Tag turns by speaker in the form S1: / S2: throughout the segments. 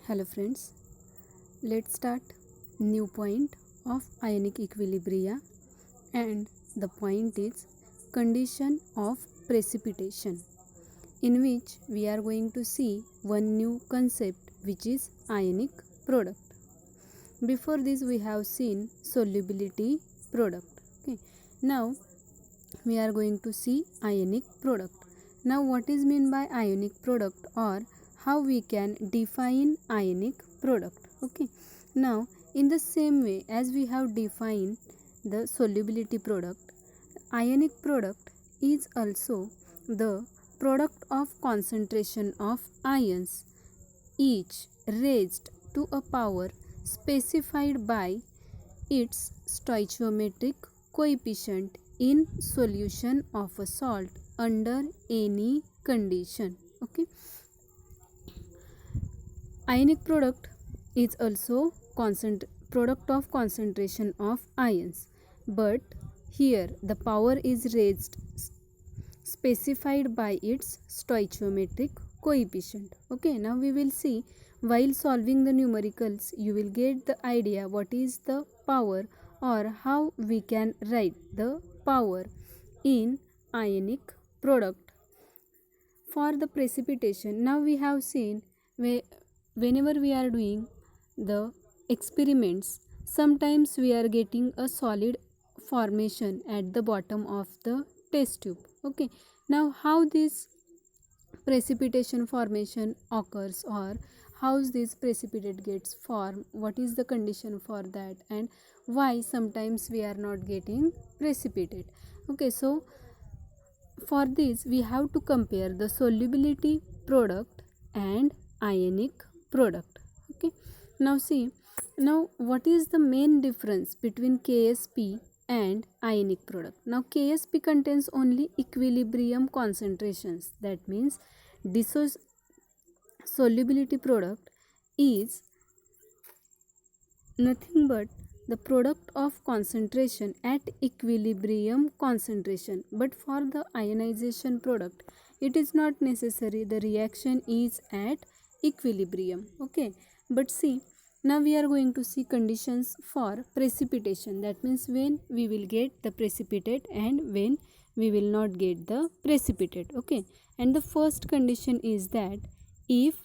S1: Hello friends, let's start new point of ionic equilibria, and the point is condition of precipitation, in which we are going to see one new concept, which is ionic product. Before this we have seen solubility product. Okay. Now we are going to see ionic product. Now what is meant by ionic product, or how we can define ionic product. Okay. Now in the same way as we have defined the solubility product, ionic product is also the product of concentration of ions, each raised to a power specified by its stoichiometric coefficient in solution of a salt under any condition. Okay. Ionic product is also product of concentration of ions, but here the power is raised specified by its stoichiometric coefficient. Okay, now we will see, while solving the numericals you will get the idea what is the power or how we can write the power in ionic product. For the precipitation, now we have seen whenever we are doing the experiments, sometimes we are getting a solid formation at the bottom of the test tube. Okay, now how this precipitation formation occurs, or how this precipitate gets formed, what is the condition for that, and why sometimes we are not getting precipitate. Okay, so for this we have to compare the solubility product and ionic product. Okay, now see, now what is the main difference between KSP and ionic product? Now KSP contains only equilibrium concentrations, that means solubility product is nothing but the product of concentration at equilibrium concentration, but for the ionization product it is not necessary, the reaction is at equilibrium. Okay, but see, now we are going to see conditions for precipitation, that means when we will get the precipitate and when we will not get the precipitate. Okay, and the first condition is that if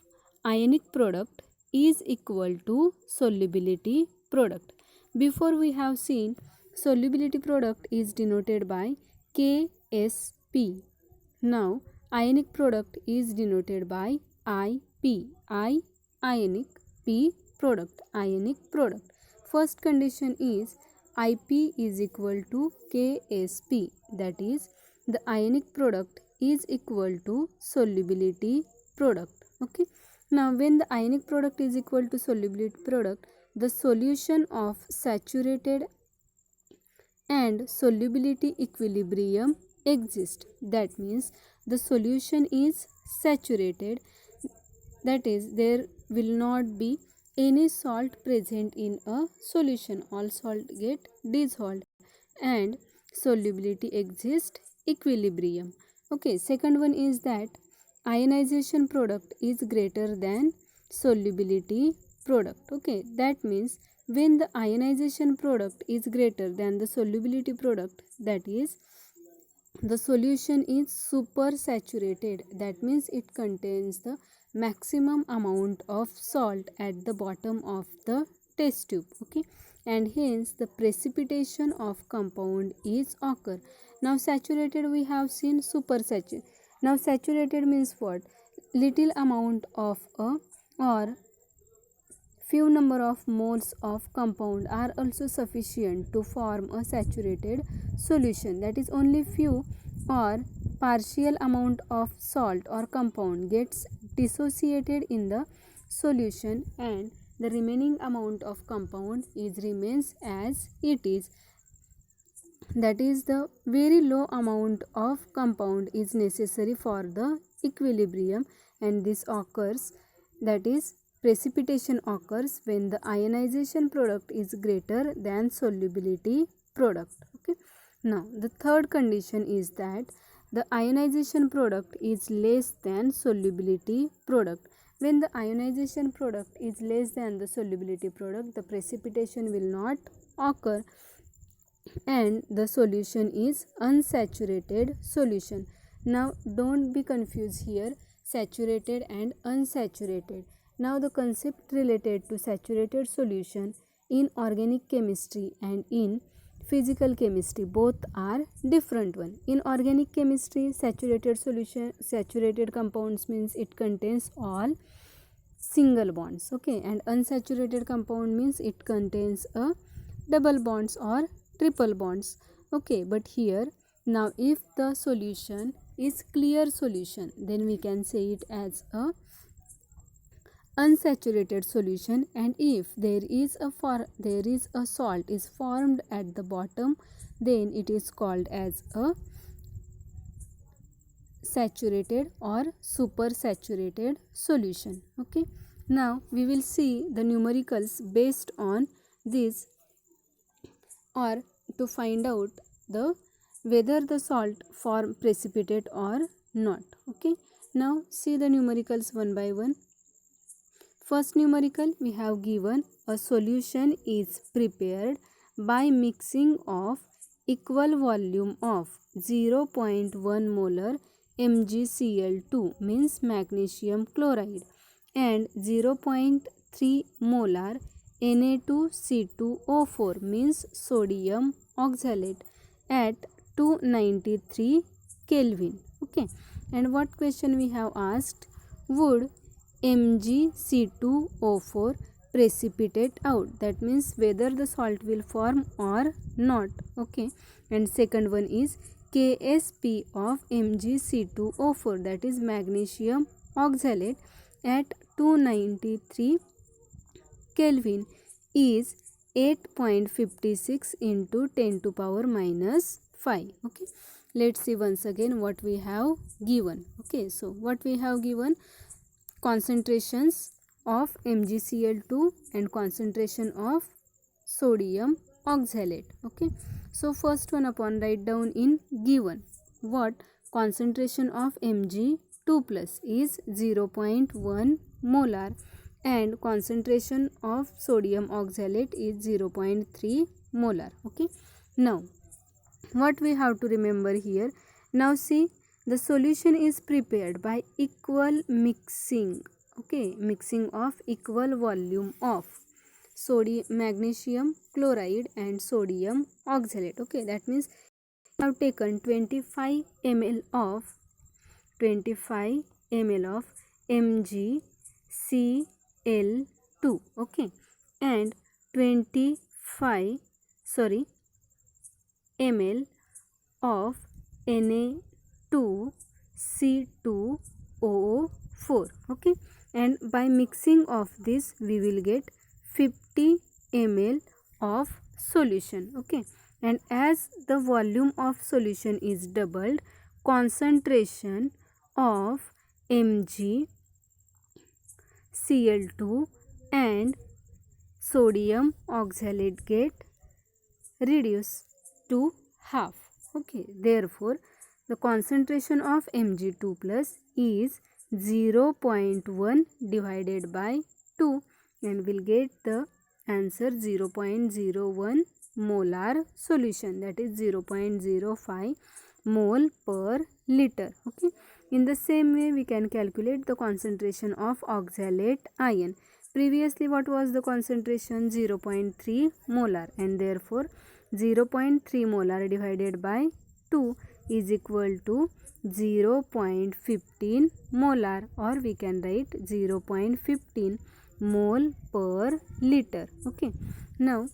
S1: ionic product is equal to solubility product. Before we have seen solubility product is denoted by KSP. Now ionic product is denoted by IP. Ionic, P product, ionic product. First condition is IP is equal to KSP, that is the ionic product is equal to solubility product. Okay, now when the ionic product is equal to solubility product, the solution of saturated and solubility equilibrium exists, that means the solution is saturated, that is there will not be any salt present in a solution, all salt get dissolved, and solubility exists equilibrium. Okay, second one is that ionization product is greater than solubility product. Okay, that means when the ionization product is greater than the solubility product, that is the solution is super saturated, that means it contains the maximum amount of salt at the bottom of the test tube. Okay, and hence the precipitation of compound is occur. Now saturated we have seen, super saturated. Now saturated means what? Little amount of a or few number of moles of compound are also sufficient to form a saturated solution, that is only few or partial amount of salt or compound gets dissociated in the solution, and the remaining amount of compound remains as it is, that is the very low amount of compound is necessary for the equilibrium, and this occurs, that is precipitation occurs when the ionization product is greater than solubility product. Okay, now the third condition is that the ionization product is less than solubility product. When the ionization product is less than the solubility product, the precipitation will not occur and the solution is unsaturated solution. Now don't be confused here, saturated and unsaturated. Now the concept related to saturated solution in organic chemistry and in physical chemistry, both are different one. In organic chemistry, saturated compounds means it contains all single bonds, okay, and unsaturated compound means it contains a double bonds or triple bonds, okay. But here, now if the solution is clear solution, then we can say it as a unsaturated solution, and if there is a salt is formed at the bottom, then it is called as a saturated or supersaturated solution, okay. Now we will see the numericals based on this, or to find out the whether the salt form precipitate or not, okay. Now see the numericals one by one. First numerical, we have given a solution is prepared by mixing of equal volume of 0.1 molar MgCl2 means magnesium chloride and 0.3 molar Na2C2O4 means sodium oxalate at 293 Kelvin, okay. And what question we have asked? Would MgC2O4 precipitate out, that means whether the salt will form or not, okay. And second one is KSP of MgC2O4, that is magnesium oxalate at 293 Kelvin is 8.56 into 10 to power minus 5, okay. Let's see once again what we have given, okay. So what we have given, concentrations of MgCl2 and concentration of sodium oxalate, okay. So first one, upon write down in given, what concentration of Mg2 plus is 0.1 molar and concentration of sodium oxalate is 0.3 molar, okay. Now what we have to remember here, now see, the solution is prepared by equal mixing, okay, mixing of equal volume of magnesium chloride and sodium oxalate, okay. That means we have taken 25 ml of MgCl2, okay, and 25 ml of Na2C2O4, okay. And by mixing of this we will get 50 ml of solution, okay. And as the volume of solution is doubled, concentration of MgCl2 and sodium oxalate get reduced to half, okay. Therefore the concentration of Mg2 plus is 0.1 divided by 2 and will get the answer 0.01 molar solution, that is 0.05 mole per liter, okay. In the same way we can calculate the concentration of oxalate ion. Previously what was the concentration? 0.3 molar, and therefore 0.3 molar divided by 2 is equal to 0.15 molar, or we can write 0.15 mole per liter, okay. Now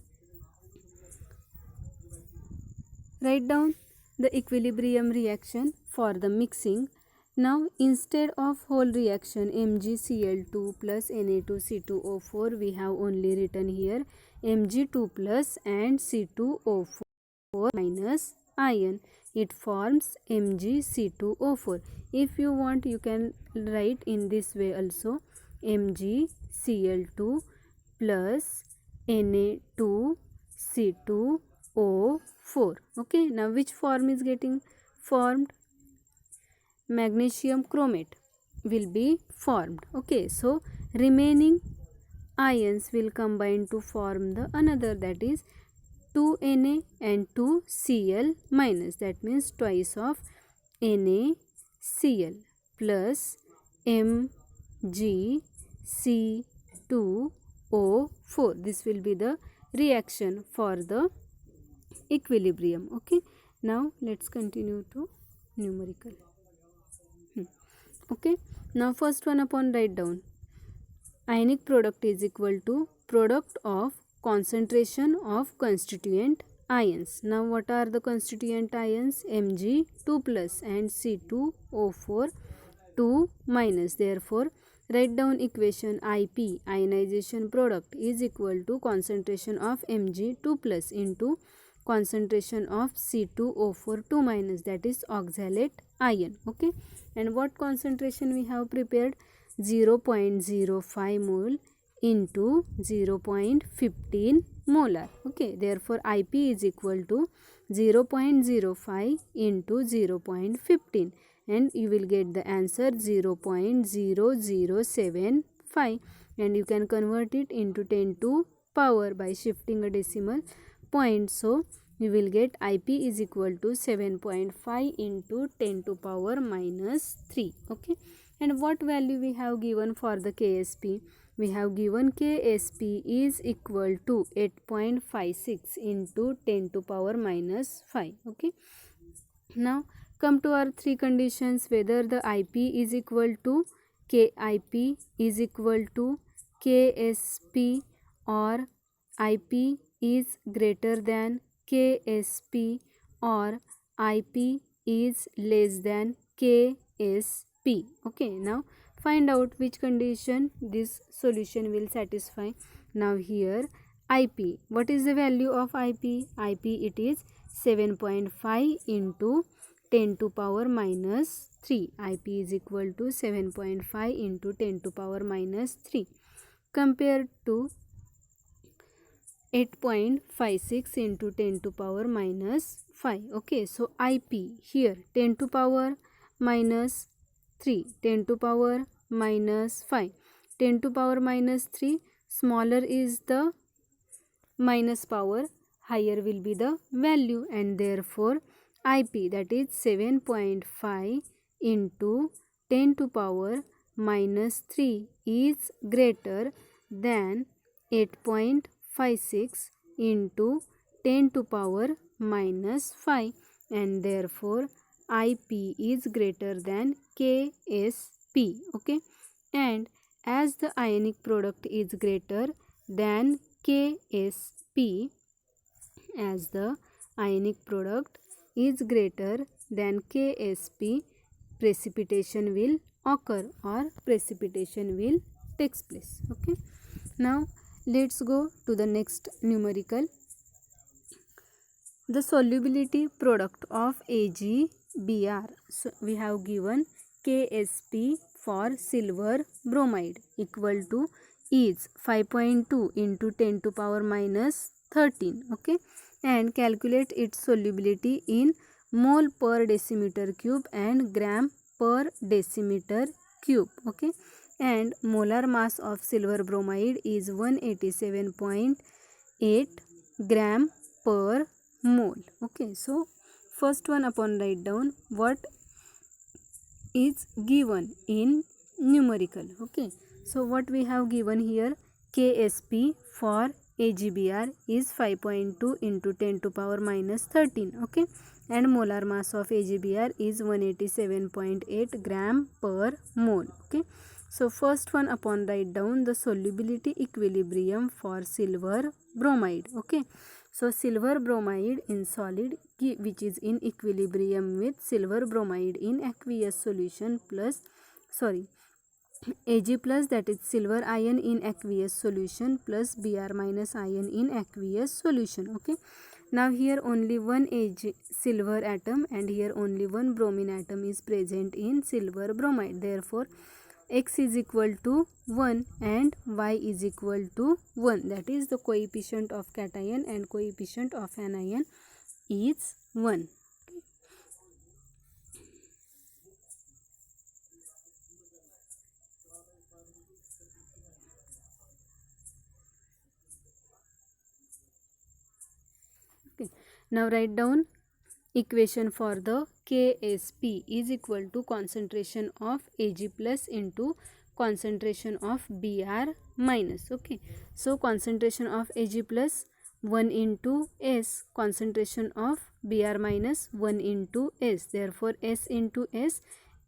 S1: write down the equilibrium reaction for the mixing. Now instead of whole reaction MgCl2 plus Na2C2O4, we have only written here Mg2 plus and C2O4 minus ion. It forms MgC2O4. If you want, you can write in this way also, MgCl2 plus Na2C2O4, okay. Now which form is getting formed? Magnesium chromate, will be formed. Okay, so remaining ions will combine to form the another, that is 2Na and 2Cl minus, that means twice of NaCl plus MgC2O4. This will be the reaction for the equilibrium. Okay, now let's continue to numerical. Okay, now first one upon write down. Ionic product is equal to product of concentration of constituent ions. Now what are the constituent ions? Mg 2 plus and C2O4 2 minus. Therefore write down equation IP, ionization product, is equal to concentration of Mg 2 plus into concentration of C2O4 2 minus, that is oxalate ion. Okay, and what concentration we have prepared? 0.05 mole into 0.15 molar. Okay, therefore IP is equal to 0.05 into 0.15 and you will get the answer 0.0075, and you can convert it into 10 to power by shifting a decimal point. So we will get IP is equal to 7.5 into 10 to power minus 3. Okay, and what value we have given for the KSP? We have given KSP is equal to 8.56 into 10 to power minus 5. Okay, now come to our three conditions, whether the IP is equal to KIP is equal to KSP or IP is greater than KSP or IP is less than KSP. Okay, now find out which condition this solution will satisfy. Now here IP, what is the value of IP? IP it is 7.5 into 10 to power minus 3. IP is equal to 7.5 into 10 to power minus 3 compared to 8.56 into 10 to power minus 5. Okay, so IP here 10 to power minus 3, 10 to power minus 5, 10 to power minus 3, smaller is the minus power, higher will be the value, and therefore IP, that is 7.5 into 10 to power minus 3 is greater than 8.56 into 10 to power minus 5, and therefore IP is greater than KSP. Okay, and as the ionic product is greater than KSP, as the ionic product is greater than KSP, precipitation will occur or precipitation will takes place. Okay, now let's go to the next numerical. The solubility product of AgBr. So we have given KSP for silver bromide equal to is 5.2 into 10 to power minus 13. Okay, and calculate its solubility in mole per decimeter cube and gram per decimeter cube. Okay, and molar mass of silver bromide is 187.8 gram per mole. Okay, so first one upon write down what is given in numerical. Okay, so what we have given here, KSP for AgBr is 5.2 into 10 to power minus 13. Okay, and molar mass of AgBr is 187.8 gram per mole. Okay, so first one upon write down the solubility equilibrium for silver bromide. Okay, so silver bromide in solid which is in equilibrium with silver bromide in aqueous solution plus Ag plus, that is silver ion in aqueous solution plus Br minus ion in aqueous solution. Okay, now here only one silver atom and here only one bromine atom is present in silver bromide. Therefore X is equal to 1 and Y is equal to 1, that is the coefficient of cation and coefficient of anion is 1. Now write down equation for the KSP is equal to concentration of Ag plus into concentration of Br minus. Okay, so concentration of Ag plus 1 into S, concentration of Br minus 1 into S, therefore S into S,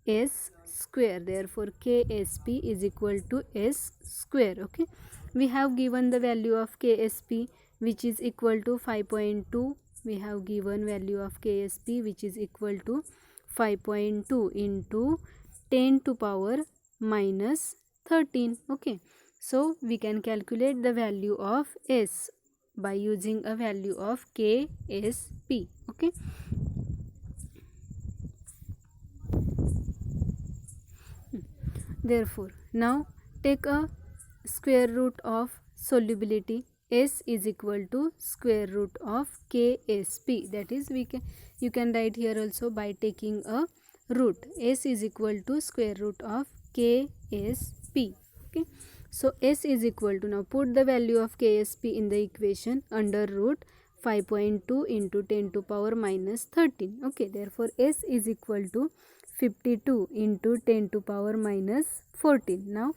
S1: S square, therefore KSP is equal to S square. Okay, we have given the value of KSP which is equal to 5.2. we have given value of KSP which is equal to 5.2 into 10 to power minus 13. Okay, so we can calculate the value of S by using a value of KSP. Okay, therefore now take a square root of solubility. S is equal to square root of KSP, that is you can write here also by taking a root. S is equal to square root of KSP. Okay, so S is equal to, now put the value of KSP in the equation, under root 5.2 into 10 to power minus 13. Okay, therefore S is equal to 52 into 10 to power minus 14. Now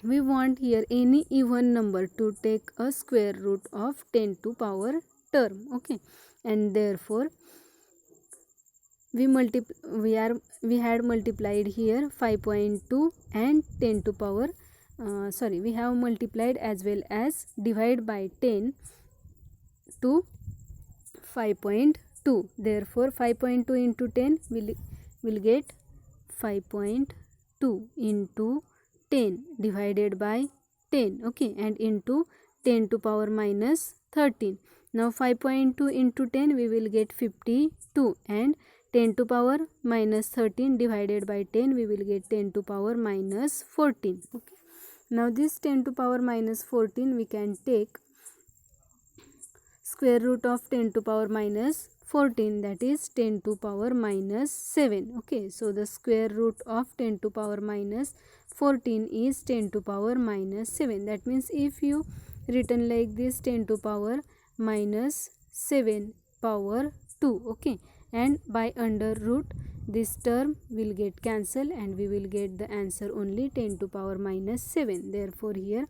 S1: we want here any even number to take a square root of 10 to power term. Okay, and therefore we had multiplied here 5.2 and 10 to power we have multiplied as well as divide by 10 to 5.2. therefore 5.2 into 10 will get 5.2 into 10 divided by 10. Okay, and into 10 to power minus 13. Now 5.2 into 10 we will get 52, and 10 to power minus 13 divided by 10 we will get 10 to power minus 14. Okay, now this 10 to power minus 14 we can take square root of 10 to power minus 14, that is 10 to power minus 7. Okay, so the square root of 10 to power minus 14 is 10 to power minus 7. That means if you written like this, 10 to power minus 7 power 2. Okay, and by under root this term will get cancelled and we will get the answer only 10 to power minus 7. Therefore here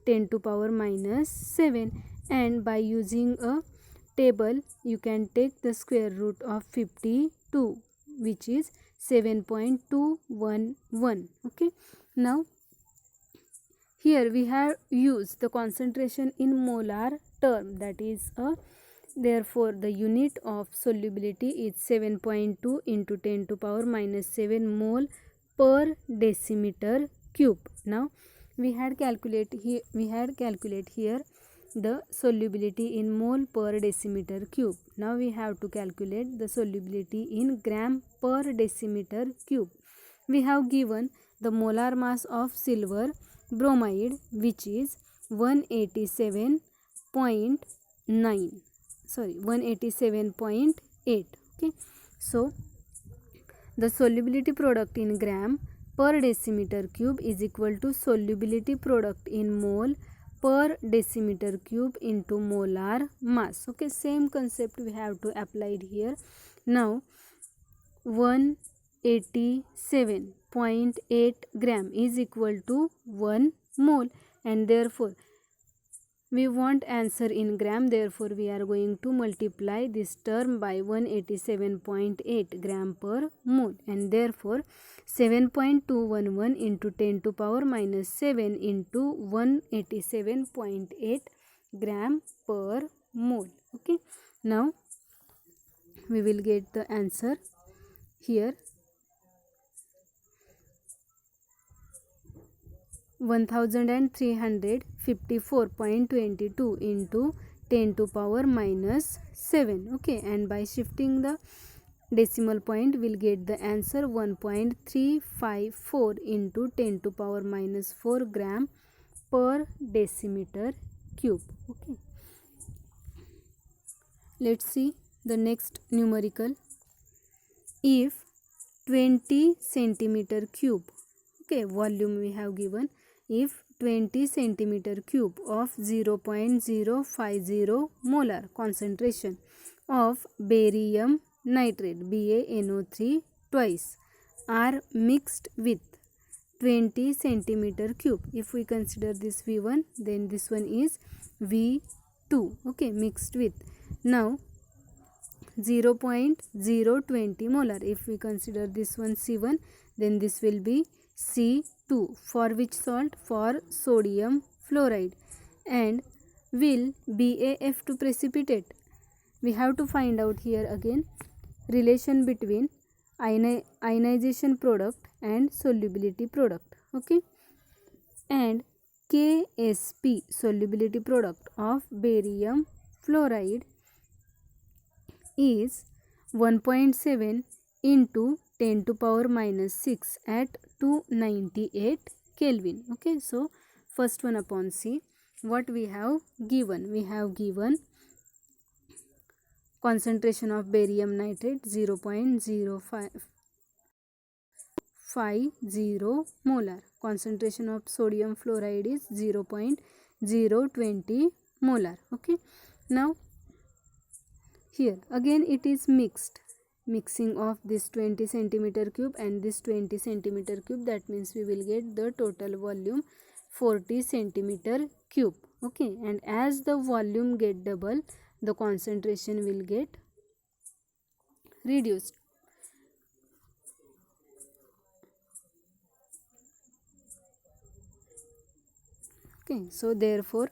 S1: 10 to power minus 7, and by using a table you can take the square root of 52 which is 7.211. Okay, now here we have used the concentration in molar term, that is therefore the unit of solubility is 7.2 into 10 to power minus 7 mole per decimeter cube. Now we had calculate here the solubility in mole per decimeter cube. Now we have to calculate the solubility in gram per decimeter cube. We have given the molar mass of silver bromide which is 187.8. Okay, so the solubility product in gram per decimeter cube is equal to solubility product in mole per decimeter cube into molar mass. Okay, same concept we have to apply here. Now 187.8 gram is equal to 1 mole, and therefore we want answer in gram, therefore we are going to multiply this term by 187.8 gram per mole, and therefore 7.211 into 10 to power minus 7 into 187.8 gram per mole. Okay, now we will get the answer here 1354.22 into 10 to power minus 7. Okay, and by shifting the decimal point we'll get the answer 1.354 into 10 to power minus 4 gram per decimeter cube. Okay, let's see the next numerical. If 20 centimeter cube, okay, volume we have given, if 20 centimeter cube of 0.050 molar concentration of barium nitrate BaNO3 twice are mixed with 20 centimeter cube. If we consider this V1, then this one is V2, okay, mixed with. Now 0.020 molar. If we consider this one C1, then this will be C2. For which salt? For sodium fluoride. And will BaF2 precipitate? We have to find out here again relation between ionization product and solubility product, okay. And KSP, solubility product of barium fluoride, is 1.7 into 10 to power minus 6 at 298 Kelvin. Okay, so first one upon C, what we have given? We have given concentration of barium nitrate 0.0550 molar. Concentration of sodium fluoride is 0.020 molar. Okay, now here again it is mixing of this 20 centimeter cube and this 20 centimeter cube. That means we will get the total volume 40 centimeter cube. Okay, and as the volume get double, the concentration will get reduced. Okay, so therefore,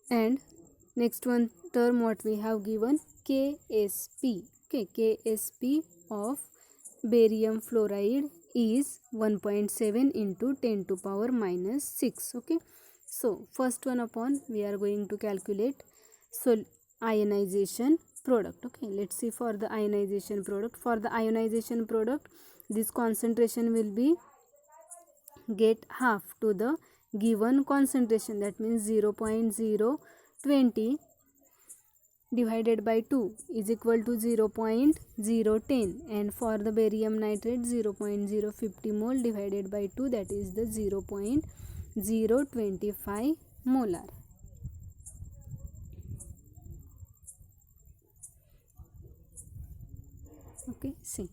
S1: and next one term what we have given, KSP. Okay, KSP of barium fluoride is 1.7 into 10 to power minus 6. Okay, so first one upon we are going to calculate ionization product. Okay, let's see for the ionization product. For the ionization product, this concentration will be get half to the given concentration, that means 0.020 divided by 2 is equal to 0.010, and for the barium nitrate 0.050 mole divided by 2, that is the 0.025 molar. Okay, see,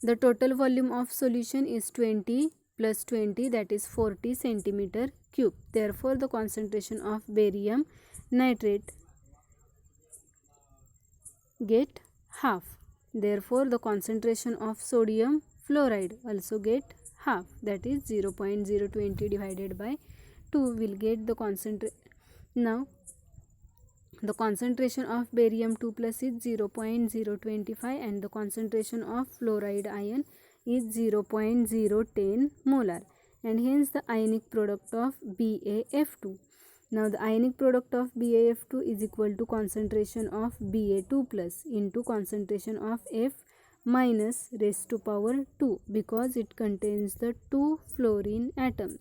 S1: the total volume of solution is 20 plus 20, that is 40 centimeter cube. Therefore, the concentration of barium nitrate get half. Therefore, the concentration of sodium fluoride also get half, that is 0.020 divided by 2 will get the concentration. Now, the concentration of barium 2 plus is 0.025 and the concentration of fluoride ion is 0.010 molar, and hence the ionic product of BaF2. Now the ionic product of BaF2 is equal to concentration of Ba2 plus into concentration of F minus raised to power 2, because it contains the 2 fluorine atom.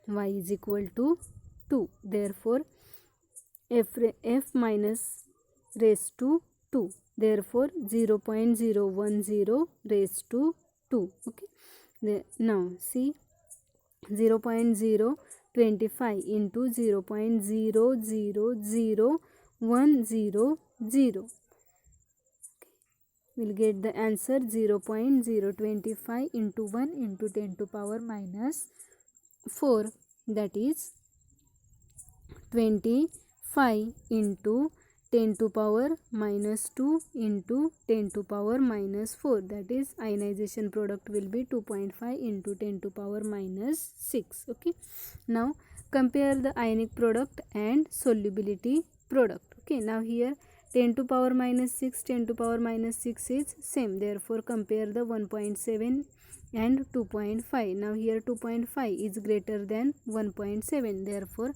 S1: Y is equal to 2. Therefore, F minus raised to 2. Therefore, 0.010 raised to 2. Okay. Now, see, 0.025 into 0.000100. We'll get the answer 0.025 into 1 into 10 to power minus 4, that is 25 into 10 to power minus 2 into 10 to power minus 4, that is ionization product will be 2.5 into 10 to power minus 6. Okay, now compare the ionic product and solubility product. Okay, now here 10 to power minus 6, 10 to power minus 6 is same, therefore compare the 1.7 and 2.5. Now here 2.5 is greater than 1.7, therefore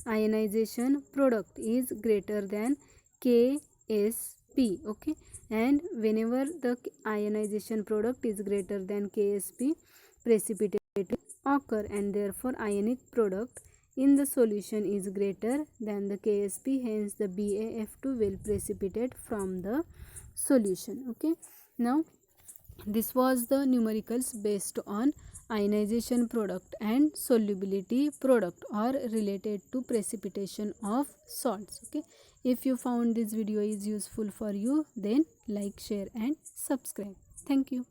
S1: ionization product is greater than KSP. Okay, and whenever the ionization product is greater than KSP, precipitation will occur, and therefore ionic product in the solution is greater than the KSP, hence the BaF2 will precipitate from the solution. Okay, now this was the numericals based on ionization product and solubility product or related to precipitation of salts. Okay, if you found this video is useful for you, then like, share and subscribe. Thank you.